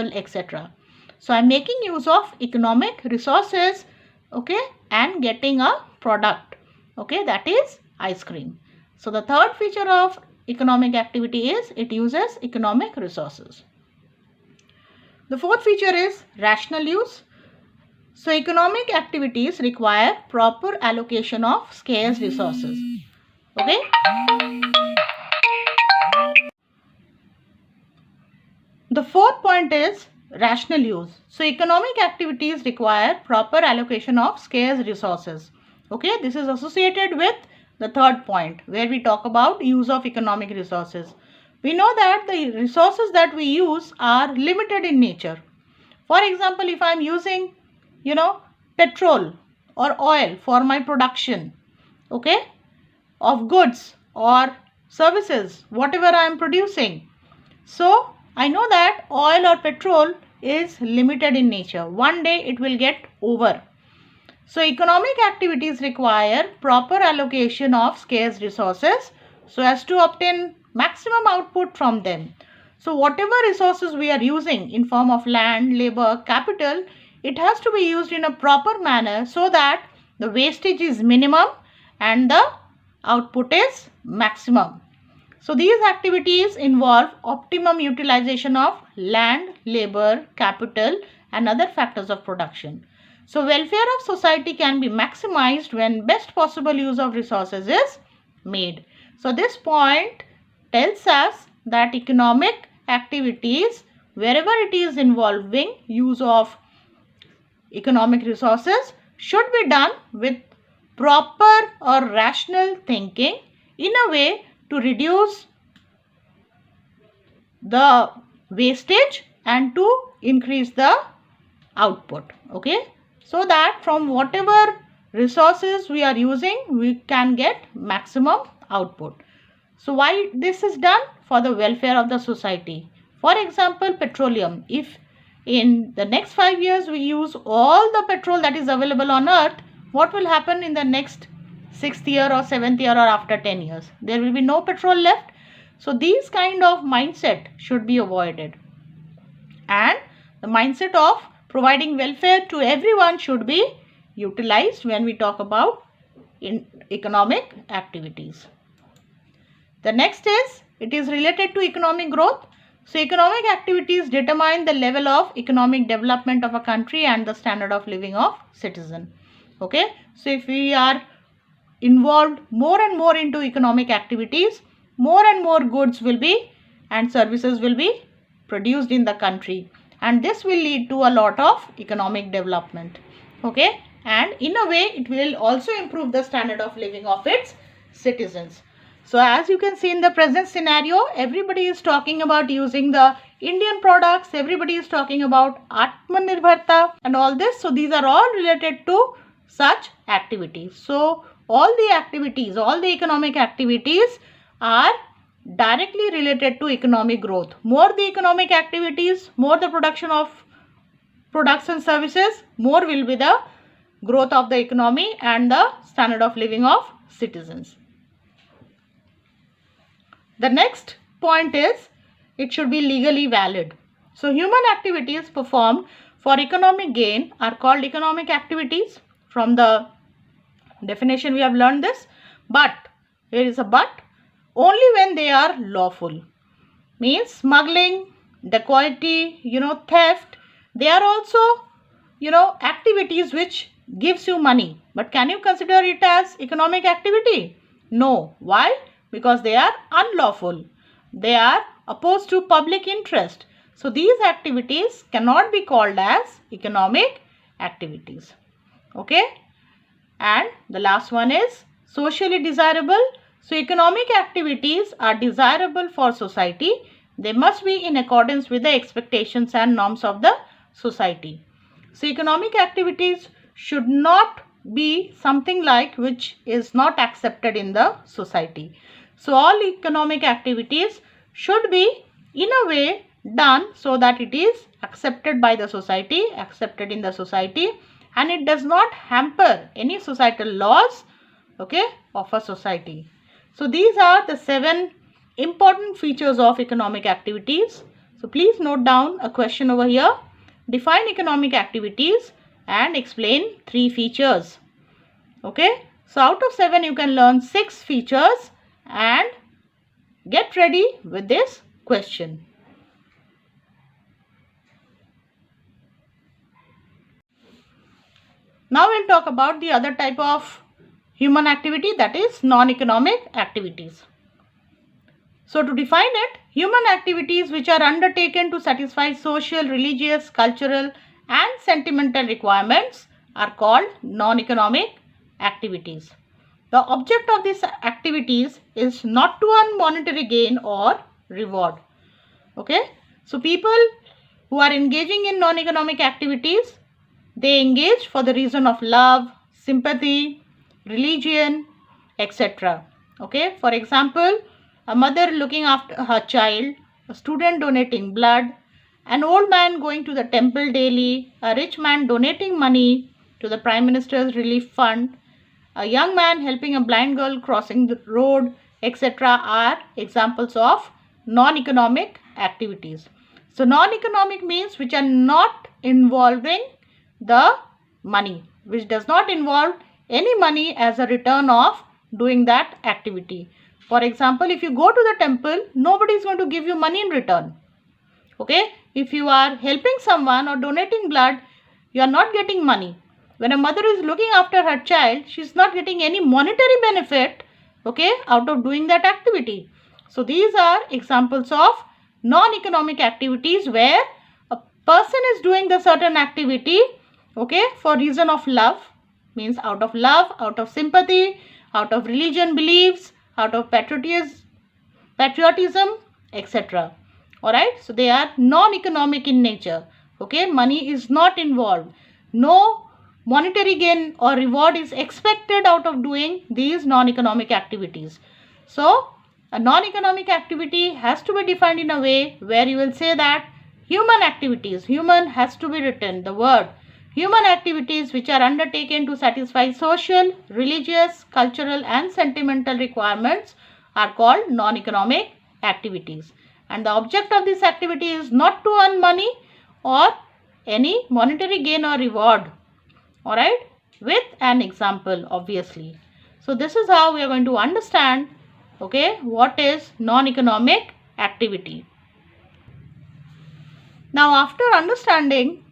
etc. So I'm making use of economic resources, okay, and getting a product, okay, that is ice cream. So the third feature of economic activity is it uses economic resources. The fourth feature is rational use. So economic activities require proper allocation of scarce resources, okay. The fourth point is rational use. So economic activities require proper allocation of scarce resources. Okay, this is associated with the third point where we talk about use of economic resources. We know that the resources that we use are limited in nature. For example, if I am using, petrol or oil for my production, okay, of goods or services, whatever I am producing. So I know that oil or petrol is limited in nature. One day it will get over. So economic activities require proper allocation of scarce resources so as to obtain maximum output from them. So whatever resources we are using in form of land, labor, capital, it has to be used in a proper manner so that the wastage is minimum and the output is maximum. So these activities involve optimum utilization of land, labor, capital and other factors of production. So welfare of society can be maximized when best possible use of resources is made. So this point tells us that economic activities, wherever it is involving use of economic resources, should be done with proper or rational thinking in a way to reduce the wastage and to increase the output, okay, so that from whatever resources we are using we can get maximum output. So why this is done? For the welfare of the society. For example, petroleum, if in the next 5 years we use all the petrol that is available on earth, what will happen in the next 6th year or 7th year or after 10 years? There will be no petrol left. So these kind of mindset should be avoided, and the mindset of providing welfare to everyone should be utilized when we talk about economic activities. The next is, it is related to economic growth. So economic activities determine the level of economic development of a country and the standard of living of citizen. Okay, so if we are involved more and more into economic activities, more and more goods will be and services will be produced in the country, and this will lead to a lot of economic development, okay, and in a way it will also improve the standard of living of its citizens. So as you can see in the present scenario, everybody is talking about using the Indian products, everybody is talking about Atmanirbharta and all this. So these are all related to such activities. So all the activities, all the economic activities are directly related to economic growth. More the economic activities, more the production of products and services, more will be the growth of the economy and the standard of living of citizens. The next point is, it should be legally valid. So human activities performed for economic gain are called economic activities. From the definition we have learned this, but here is a but, only when they are lawful. Means smuggling, dacoity, theft, they are also, activities which gives you money. But can you consider it as economic activity? No. Why? Because they are unlawful. They are opposed to public interest. So these activities cannot be called as economic activities. Okay. And the last one is socially desirable. So economic activities are desirable for society. They must be in accordance with the expectations and norms of the society. So economic activities should not be something like which is not accepted in the society. So all economic activities should be in a way done so that it is accepted by the society, accepted in the society, and it does not hamper any societal laws, okay, of a society. So these are the 7 important features of economic activities. So please note down a question over here. Define economic activities and explain 3 features. Okay. So out of 7 you can learn 6 features and get ready with this question. Now we'll talk about the other type of human activity, that is non-economic activities. So to define it, human activities which are undertaken to satisfy social, religious, cultural and sentimental requirements are called non-economic activities. The object of these activities is not to earn monetary gain or reward. Okay. So people who are engaging in non-economic activities, they engage for the reason of love, sympathy, religion, etc. Okay. For example, a mother looking after her child, a student donating blood, an old man going to the temple daily, a rich man donating money to the Prime Minister's Relief Fund, a young man helping a blind girl crossing the road, etc. are examples of non-economic activities. So non-economic means which are not involving the money, which does not involve any money as a return of doing that activity. For example, if you go to the temple, nobody is going to give you money in return. Okay. If you are helping someone or donating blood, you are not getting money. When a mother is looking after her child, she is not getting any monetary benefit, okay, out of doing that activity. So these are examples of non-economic activities where a person is doing the certain activity, okay, for reason of love, means out of love, out of sympathy, out of religion beliefs, out of patriotism, etc. Alright, so they are non-economic in nature. Okay, money is not involved. No monetary gain or reward is expected out of doing these non-economic activities. So, a non-economic activity has to be defined in a way where you will say that human activities, human has to be written, the word human activities which are undertaken to satisfy social, religious, cultural and sentimental requirements are called non-economic activities. And the object of this activity is not to earn money or any monetary gain or reward. Alright, with an example obviously. So this is how we are going to understand, okay, what is non-economic activity. Now after understanding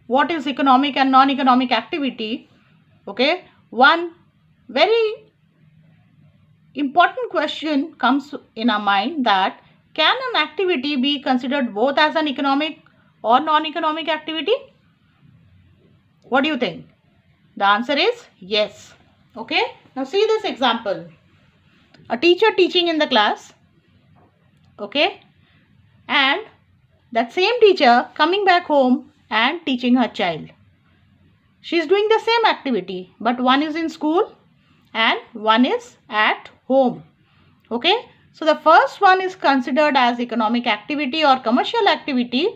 what is economic and non-economic activity, okay, one very important question comes in our mind, that can an activity be considered both as an economic or non-economic activity? What do you think? The answer is yes. Okay. Now see this example. A teacher teaching in the class. Okay. And that same teacher coming back home and teaching her child. She is doing the same activity, but one is in school and one is at home. Okay. So the first one is considered as economic activity or commercial activity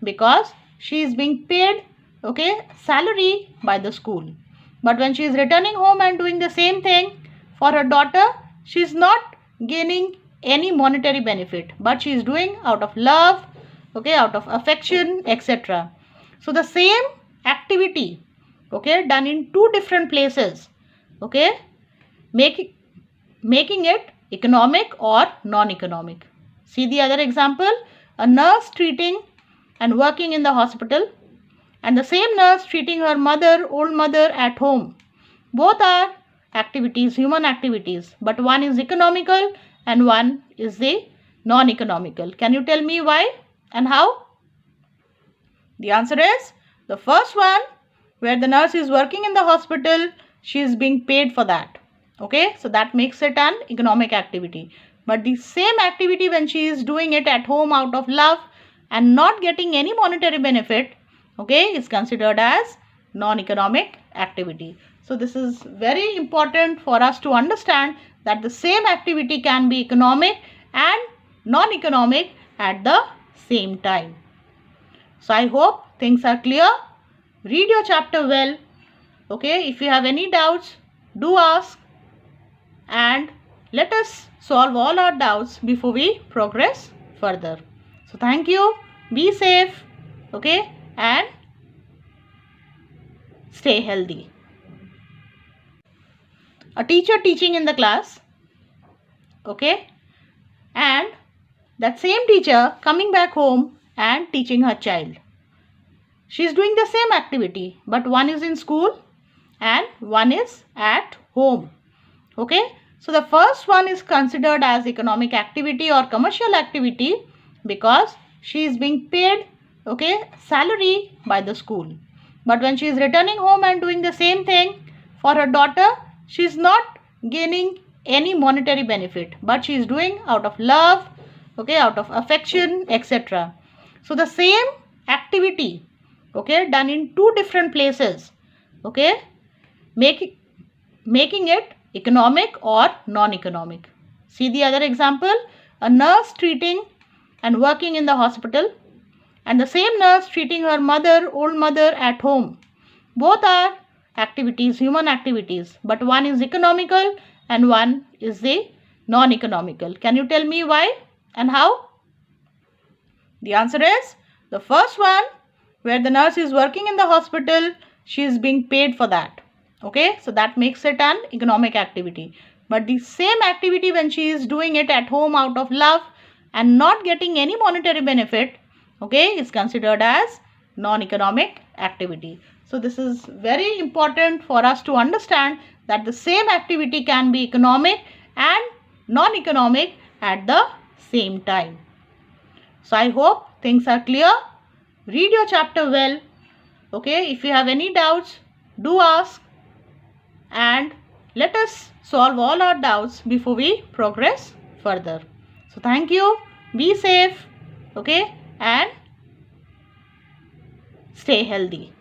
because she is being paid, okay, salary by the school. But when she is returning home and doing the same thing for her daughter, she is not gaining any monetary benefit, but she is doing out of love, okay, out of affection, etc. So the same activity, okay, done in two different places, okay, making it economic or non-economic. See the other example, a nurse treating and working in the hospital and the same nurse treating her mother, old mother at home. Both are activities, human activities, but one is economical and one is the non-economical. Can you tell me why and how? The answer is the first one, where the nurse is working in the hospital, she is being paid for that. Okay, so that makes it an economic activity. But the same activity when she is doing it at home out of love and not getting any monetary benefit, okay, is considered as non-economic activity. So this is very important for us to understand that the same activity can be economic and non-economic at the same time. So I hope things are clear. Read your chapter well. Okay, if you have any doubts, do ask. And let us solve all our doubts before we progress further. So thank you. be safe, okay, and stay healthy. A teacher teaching in the class, okay, and that same teacher coming back home and teaching her child. She is doing the same activity, but one is in school and one is at home. Okay, so the first one is considered as economic activity or commercial activity because she is being paid, okay, salary by the school. But when she is returning home and doing the same thing for her daughter, she is not gaining any monetary benefit, but she is doing out of love, okay, out of affection, etc. So the same activity, okay, done in two different places, okay, making it economic or non-economic. See the other example, a nurse treating and working in the hospital and the same nurse treating her mother, old mother at home. Both are activities, human activities, but one is economical and one is the non-economical. Can you tell me why and how? The answer is the first one, where the nurse is working in the hospital, she is being paid for that. Okay, so that makes it an economic activity. But the same activity when she is doing it at home out of love and not getting any monetary benefit, okay, is considered as non-economic activity. So this is very important for us to understand that the same activity can be economic and non-economic at the same time. So I hope things are clear. Read your chapter well. Okay, if you have any doubts, do ask and let us solve all our doubts before we progress further. So thank you. Be safe, okay, and stay healthy.